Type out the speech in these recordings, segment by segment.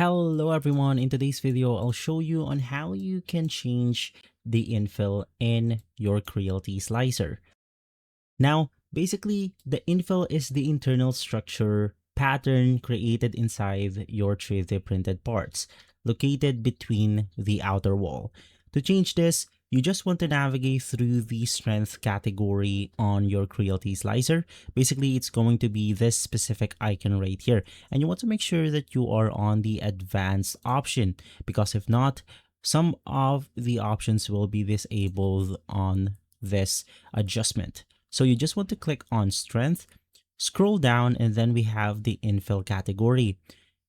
Hello everyone, in today's video I'll show you on how you can change the infill in your Creality Slicer. Now, basically the infill is the internal structure pattern created inside your 3D printed parts, located between the outer wall. To change this, you just want to navigate through the strength category on your Creality Slicer. Basically, it's going to be this specific icon right here. And you want to make sure that you are on the advanced option, because if not, some of the options will be disabled on this adjustment. So you just want to click on strength, scroll down, and then we have the infill category.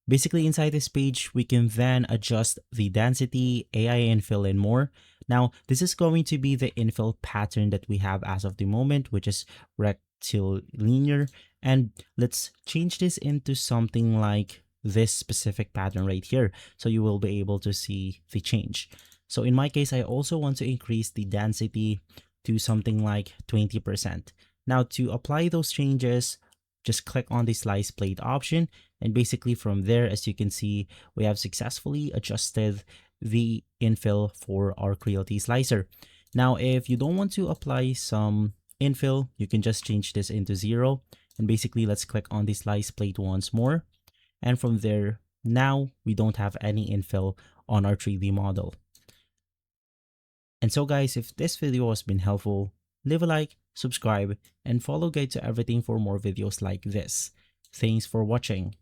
Basically, inside this page, we can then adjust the density, AI infill, and more. Now, this is going to be the infill pattern that we have as of the moment, which is rectilinear. And let's change this into something like this specific pattern right here, so you will be able to see the change. So in my case, I also want to increase the density to something like 20%. Now, to apply those changes, just click on the slice plate option, and basically from there, as you can see, we have successfully adjusted the infill for our Creality Slicer. Now, if you don't want to apply some infill, you can just change this into 0, and basically let's click on the slice plate once more, and from there, now we don't have any infill on our 3D model. And so guys, if this video has been helpful, leave a like, subscribe, and follow Guide to Everything for more videos like this. Thanks for watching.